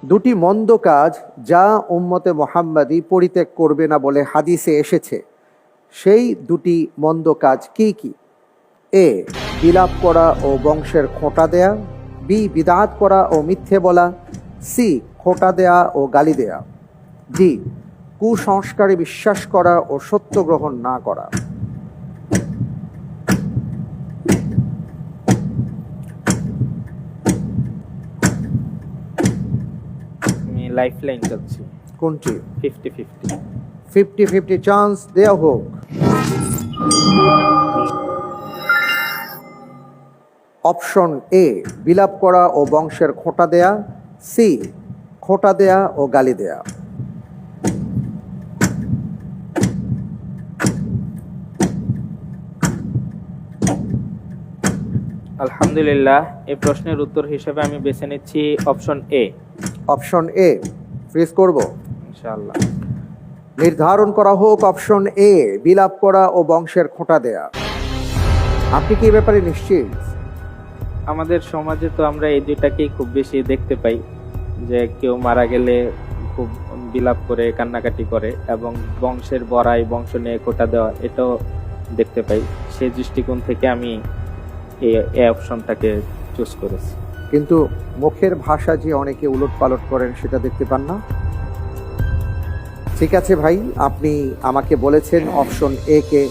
দুটি মন্দ কাজ যা উম্মতে মুহাম্মাদি পরিত্যাগ করবে না বলে হাদিসে এসেছে, সেই দুটি মন্দ কাজ কি কি? এ, বিলাপ করা ও বংশের খোঁটা দেয়া। বি, বিদআত করা ও মিথ্যে বলা। সি, খোঁটা দেয়া ও গালি দেয়া। ডি, কুসংস্কারে বিশ্বাস করা ও সত্য গ্রহণ না করা। আমি লাইফ লাইন চাচ্ছি। কোনটি? 50-50। 50-50 চান্স দেয়া হোক। অপশন এ, বিলাপ করা ও বংশের খোঁটা দেয়া। সি, খোঁটা দেয়া ও গালি দেয়া। আলহামদুলিল্লাহ, এই প্রশ্নের উত্তর হিসেবে আমি বেছে নিচ্ছি option A. Option A fridge করব। ইনশাআল্লাহ। নির্ধারণ করা হোক অপশন এ, বিলাপ করা ও বংশের খোঁটা দেয়া। আপনি কি এ ব্যাপারে নিশ্চিত? আমাদের সমাজে তো আমরা এই দুইটাকেই খুব বেশি দেখতে পাই, যে কেউ মারা গেলে খুব বিলাপ করে কান্নাকাটি করে, এবং বংশের বড়াই, বংশ নিয়ে খোঁটা দেওয়া, এটাও দেখতে পাই। সেই দৃষ্টিকোণ থেকে আমি এই অপশনটাকে চুজ করেছি। কিন্তু মুখের ভাষা যে অনেকে উলট পালট করেন সেটা দেখতে পান না। ঠিক আছে ভাই, আপনি আমাকে বলেছেন অপশন এ কে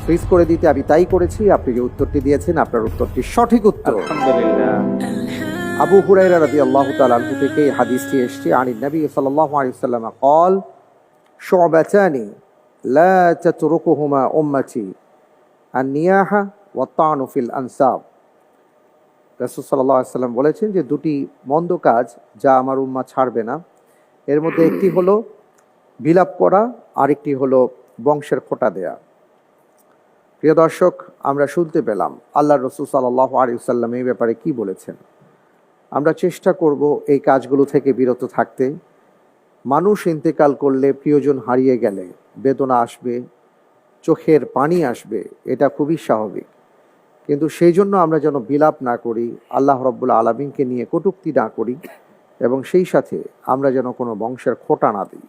ফ্রিজ করে দিতে, আমি তাই করেছি। আপনি যে উত্তরটি দিয়েছেন, আপনার উত্তরটি সঠিক উত্তর। আলহামদুলিল্লাহ। আবু হুরায়রা রাদিয়াল্লাহু তাআলা আনহু থেকে এই হাদিসটি এসেছে, আনিন নবী সাল্লাল্লাহু আলাইহি ওয়াসাল্লাম قال شعبتان لا تتركهما امتي النياحه والطعن في الانساب। রাসূল সাল্লাল্লাহু আলাইহি ওয়াসাল্লাম বলেছেন যে দুটি মন্দ কাজ যা আমার উম্মাহ ছাড়বে না, এর মধ্যে একটি হলো বিলাপ করা, আরেকটি হলো বংশের খোঁটা দেয়া। প্রিয় দর্শক, আমরা শুনতে পেলাম আল্লাহর রাসূল সাল্লাল্লাহু আলাইহি ওয়াসাল্লাম এই ব্যাপারে কি বলেছেন। আমরা চেষ্টা করব এই কাজগুলো থেকে বিরত থাকতে। মানুষ ইন্তেকাল করলে, প্রিয়জন হারিয়ে গেলে বেদনা আসবে, চোখের পানি আসবে, এটা খুবই স্বাভাবিক। কিন্তু সেই জন্য আমরা যেন বিলাপ না করি, আল্লাহ রাব্বুল আলামিনকে নিয়ে কটূক্তি না করি, এবং সেই সাথে আমরা যেন কোনো বংশের খোঁটা না দিই।